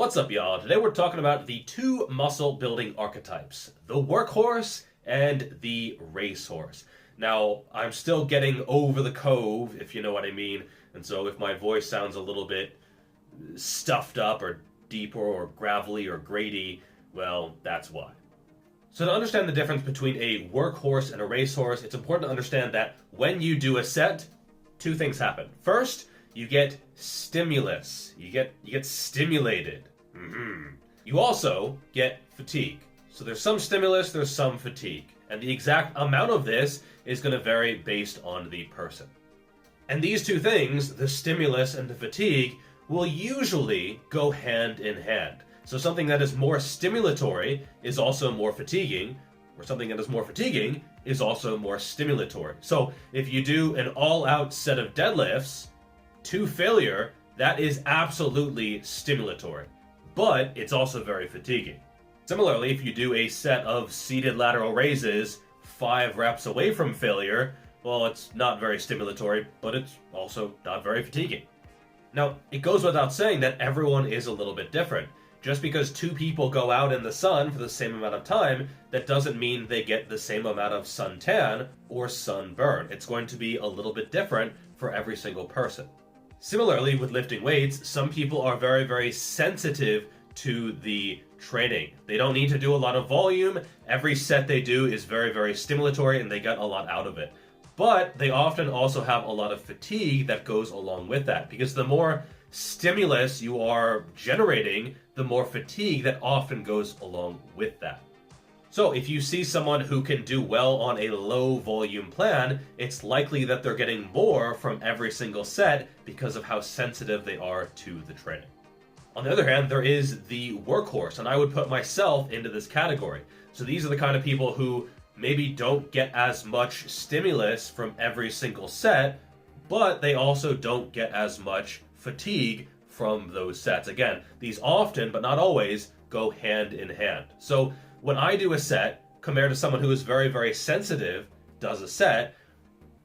What's up, y'all? Today we're talking about the two muscle building archetypes, the Workhorse and the Racehorse. Now, I'm still getting over the cove, if you know what I mean, and so if my voice sounds a little bit stuffed up or deeper or gravelly or grady, well, that's why. So to understand the difference between a workhorse and a racehorse, it's important to understand that when you do a set, two things happen. First, you get stimulus. You get stimulated. You also get fatigue. So there's some stimulus, there's some fatigue. And the exact amount of this is going to vary based on the person. And these two things, the stimulus and the fatigue, will usually go hand in hand. So something that is more stimulatory is also more fatiguing, or something that is more fatiguing is also more stimulatory. So if you do an all-out set of deadlifts to failure, that is absolutely stimulatory, but it's also very fatiguing. Similarly, if you do a set of seated lateral raises 5 reps away from failure, well, it's not very stimulatory, but it's also not very fatiguing. Now, it goes without saying that everyone is a little bit different. Just because two people go out in the sun for the same amount of time, that doesn't mean they get the same amount of suntan or sunburn. It's going to be a little bit different for every single person. Similarly, with lifting weights, some people are very, very sensitive to the training. They don't need to do a lot of volume. Every set they do is very, very stimulatory and they get a lot out of it. But they often also have a lot of fatigue that goes along with that, because the more stimulus you are generating, the more fatigue that often goes along with that. So if you see someone who can do well on a low volume plan, it's likely that they're getting more from every single set because of how sensitive they are to the training. On the other hand, there is the workhorse, and I would put myself into this category. So these are the kind of people who maybe don't get as much stimulus from every single set, but they also don't get as much fatigue from those sets. Again, these often, but not always, go hand in hand. So when I do a set, compared to someone who is very, very sensitive does a set,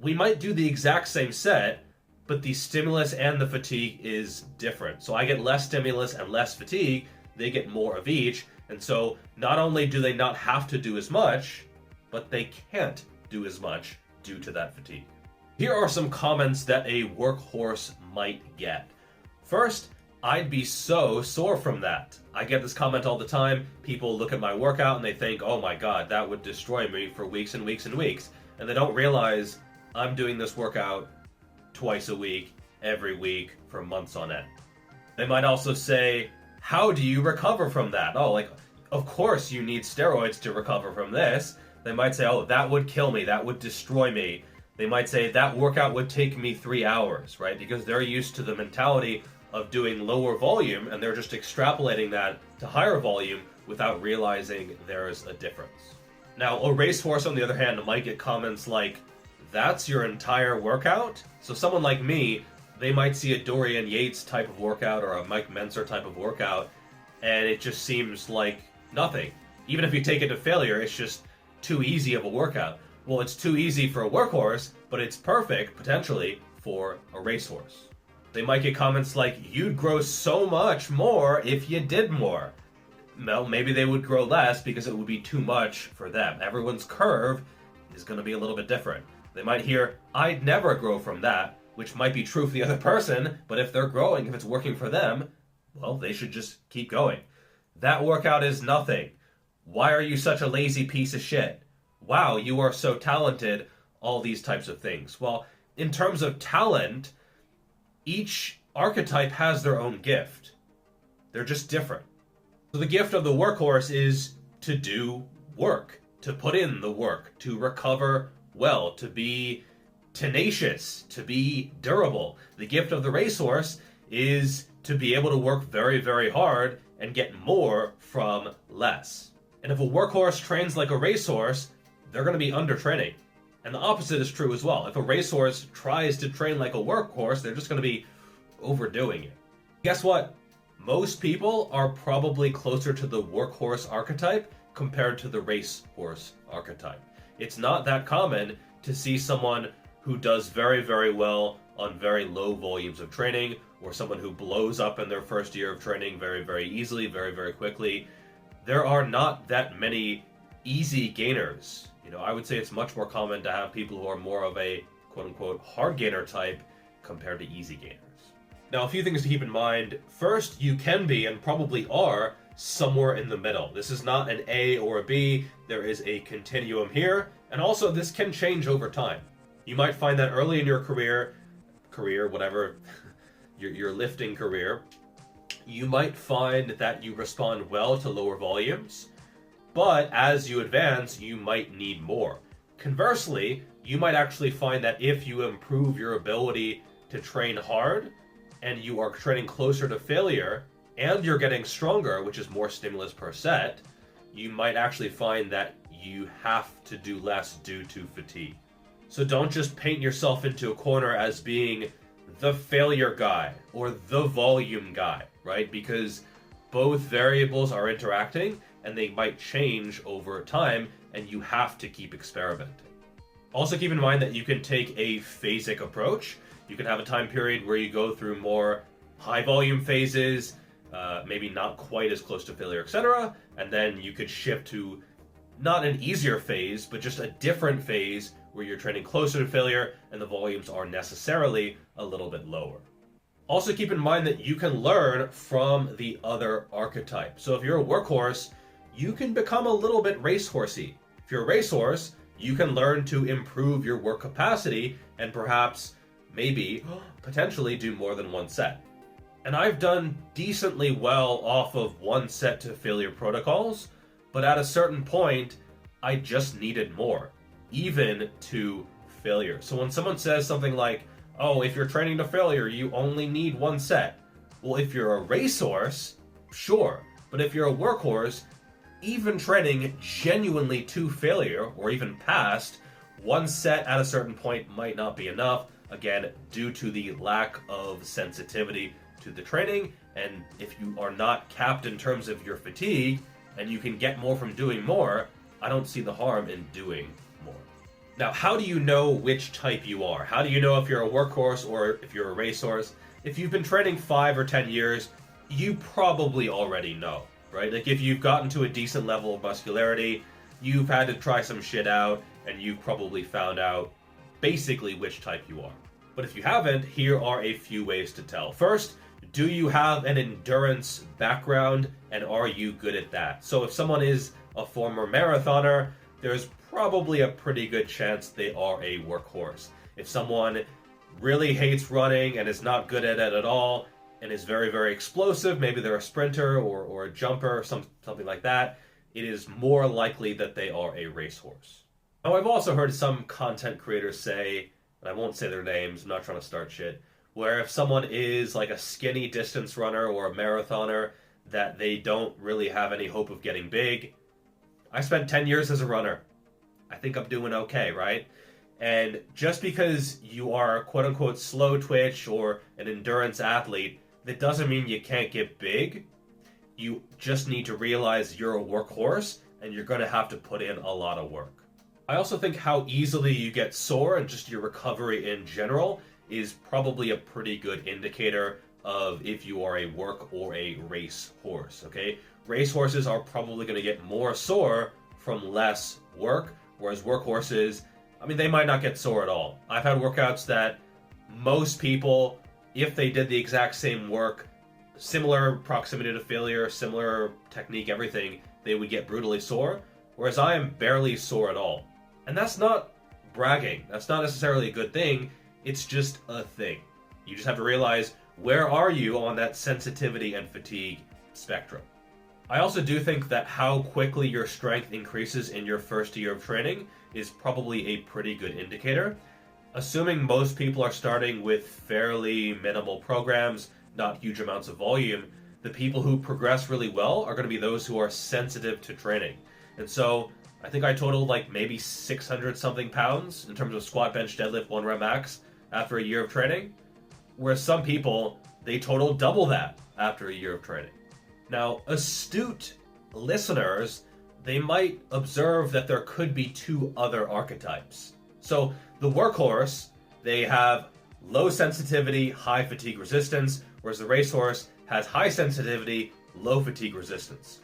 we might do the exact same set, but the stimulus and the fatigue is different. So I get less stimulus and less fatigue, they get more of each, and so not only do they not have to do as much, but they can't do as much due to that fatigue. Here are some comments that a workhorse might get. First, I'd be so sore from that. I get this comment all the time. People look at my workout and they think, oh my god, that would destroy me for weeks and weeks and weeks. And they don't realize I'm doing this workout twice a week, every week, for months on end. They might also say, how do you recover from that? Oh, like, of course you need steroids to recover from this. They might say, oh, that would kill me, that would destroy me. They might say that workout would take me 3 hours, right? Because they're used to the mentality of doing lower volume, and they're just extrapolating that to higher volume without realizing there's a difference. Now, a racehorse, on the other hand, might get comments like, that's your entire workout? So someone like me, they might see a Dorian Yates type of workout or a Mike Mentzer type of workout, and it just seems like nothing. Even if you take it to failure, it's just too easy of a workout. Well, it's too easy for a workhorse, but it's perfect, potentially, for a racehorse. They might get comments like, you'd grow so much more if you did more. Well, maybe they would grow less because it would be too much for them. Everyone's curve is going to be a little bit different. They might hear, I'd never grow from that, which might be true for the other person, but if they're growing, if it's working for them, well, they should just keep going. That workout is nothing. Why are you such a lazy piece of shit? Wow, you are so talented, all these types of things. Well, in terms of talent, each archetype has their own gift. They're just different. So the gift of the workhorse is to do work, to put in the work, to recover well, to be tenacious, to be durable. The gift of the racehorse is to be able to work very, very hard and get more from less. And if a workhorse trains like a racehorse, they're going to be under-training. And the opposite is true as well. If a racehorse tries to train like a workhorse, they're just going to be overdoing it. Guess what? Most people are probably closer to the workhorse archetype compared to the racehorse archetype. It's not that common to see someone who does very, very well on very low volumes of training, or someone who blows up in their first year of training very, very easily, very, very quickly. There are not that many easy gainers. I would say it's much more common to have people who are more of a quote-unquote hard gainer type compared to easy gainers. Now, a few things to keep in mind. First, you can be, and probably are, somewhere in the middle. This is not an A or a B. There is a continuum here, and also this can change over time. You might find that early in your career, whatever, your lifting career, you might find that you respond well to lower volumes, but as you advance, you might need more. Conversely, you might actually find that if you improve your ability to train hard, and you are training closer to failure, and you're getting stronger, which is more stimulus per set, you might actually find that you have to do less due to fatigue. So don't just paint yourself into a corner as being the failure guy or the volume guy, right? Because both variables are interacting and they might change over time, and you have to keep experimenting. Also keep in mind that you can take a phasic approach. You can have a time period where you go through more high volume phases, maybe not quite as close to failure, etc. And then you could shift to not an easier phase, but just a different phase where you're training closer to failure and the volumes are necessarily a little bit lower. Also keep in mind that you can learn from the other archetype. So if you're a workhorse, you can become a little bit racehorsey. If you're a racehorse, you can learn to improve your work capacity and perhaps, maybe, potentially do more than one set. And I've done decently well off of one set to failure protocols, but at a certain point, I just needed more, even to failure. So when someone says something like, oh, if you're training to failure, you only need one set. Well, if you're a racehorse, sure. But if you're a workhorse, even training genuinely to failure, or even past, one set at a certain point might not be enough, again, due to the lack of sensitivity to the training. And if you are not capped in terms of your fatigue, and you can get more from doing more, I don't see the harm in doing more. Now, how do you know which type you are? How do you know if you're a workhorse or if you're a racehorse? If you've been training 5 or 10 years, you probably already know, right? Like if you've gotten to a decent level of muscularity, you've had to try some shit out, and you've probably found out basically which type you are. But if you haven't, here are a few ways to tell. First, do you have an endurance background, and are you good at that? So if someone is a former marathoner, there's probably a pretty good chance they are a workhorse. If someone really hates running and is not good at it at all, and is very, very explosive, maybe they're a sprinter or a jumper, something like that, it is more likely that they are a racehorse. Now, I've also heard some content creators say, and I won't say their names, I'm not trying to start shit, where if someone is like a skinny distance runner or a marathoner, that they don't really have any hope of getting big. I spent 10 years as a runner. I think I'm doing okay, right? And just because you are quote-unquote slow twitch or an endurance athlete, that doesn't mean you can't get big. You just need to realize you're a workhorse, and you're going to have to put in a lot of work. I also think how easily you get sore and just your recovery in general is probably a pretty good indicator of if you are a work or a race horse, okay? Race horses are probably going to get more sore from less work, whereas workhorses, I mean, they might not get sore at all. I've had workouts that most people, if they did the exact same work, similar proximity to failure, similar technique, everything, they would get brutally sore, whereas I am barely sore at all. And that's not bragging. That's not necessarily a good thing. It's just a thing. You just have to realize, where are you on that sensitivity and fatigue spectrum? I also do think that how quickly your strength increases in your first year of training is probably a pretty good indicator. Assuming most people are starting with fairly minimal programs, not huge amounts of volume, the people who progress really well are going to be those who are sensitive to training. And so I think I totaled like maybe 600 something pounds in terms of squat, bench, deadlift, 1 rep max after a year of training, whereas some people, they total double that after a year of training. Now, astute listeners, they might observe that there could be 2 other archetypes. So the workhorse, they have low sensitivity, high fatigue resistance, whereas the Racehorse has high sensitivity, low fatigue resistance.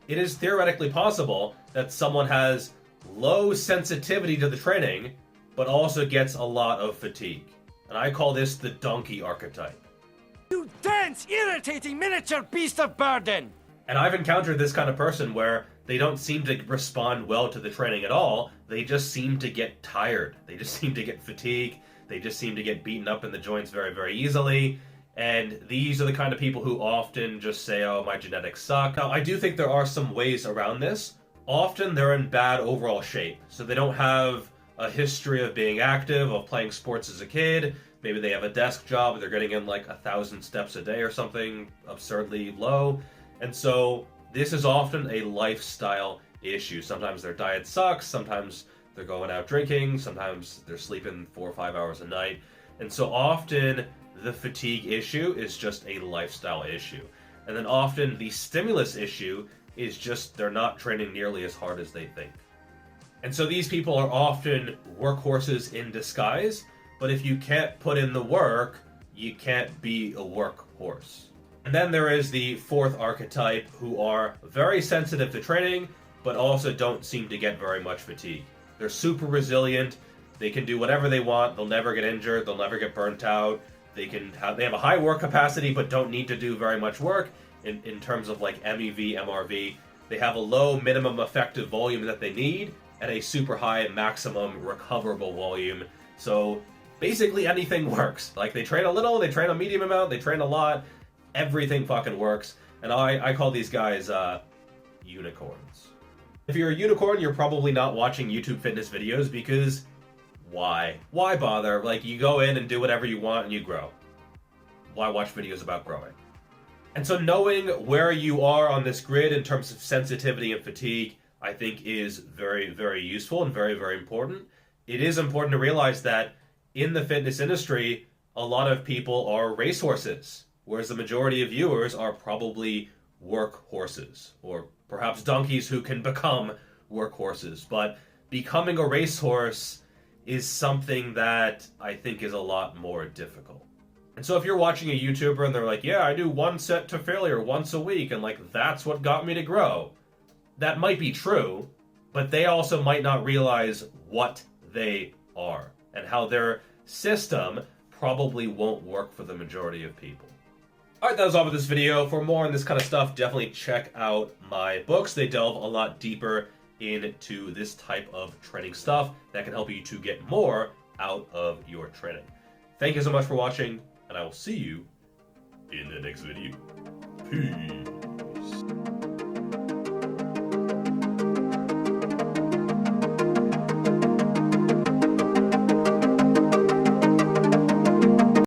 It is theoretically possible that someone has low sensitivity to the training, but also gets a lot of fatigue. And I call this the donkey archetype. You dense, irritating miniature beast of burden! And I've encountered this kind of person where they don't seem to respond well to the training at all. They just seem to get tired. They just seem to get fatigued. They just seem to get beaten up in the joints very, very easily. And these are the kind of people who often just say, oh, my genetics suck. Now, I do think there are some ways around this. Often they're in bad overall shape. So they don't have a history of being active, of playing sports as a kid. Maybe they have a desk job. They're getting in like 1,000 steps a day or something absurdly low. And so this is often a lifestyle issue. Sometimes their diet sucks. Sometimes they're going out drinking. Sometimes they're sleeping 4 or 5 hours a night. And so often the fatigue issue is just a lifestyle issue. And then often the stimulus issue is just they're not training nearly as hard as they think. And so these people are often workhorses in disguise, but if you can't put in the work, you can't be a workhorse. And then there is the fourth archetype, who are very sensitive to training, but also don't seem to get very much fatigue. They're super resilient, they can do whatever they want, they'll never get injured, they'll never get burnt out, they have a high work capacity but don't need to do very much work in terms of like MEV, MRV. They have a low minimum effective volume that they need, and a super high maximum recoverable volume. So basically anything works. Like they train a little, they train a medium amount, they train a lot, everything fucking works. And I call these guys unicorns. If you're a unicorn, you're probably not watching YouTube fitness videos because why? Why bother? Like you go in and do whatever you want and you grow. Why watch videos about growing? And so knowing where you are on this grid in terms of sensitivity and fatigue, I think is very, very useful and very, very important. It is important to realize that in the fitness industry, a lot of people are racehorses, whereas the majority of viewers are probably workhorses, or perhaps donkeys who can become workhorses. But becoming a racehorse is something that I think is a lot more difficult. And so if you're watching a YouTuber and they're like, yeah, I do 1 set to failure once a week, and like that's what got me to grow, that might be true, but they also might not realize what they are and how their system probably won't work for the majority of people. Alright, that was all for this video. For more on this kind of stuff, definitely check out my books. They delve a lot deeper into this type of training stuff that can help you to get more out of your training. Thank you so much for watching, and I will see you in the next video. Peace.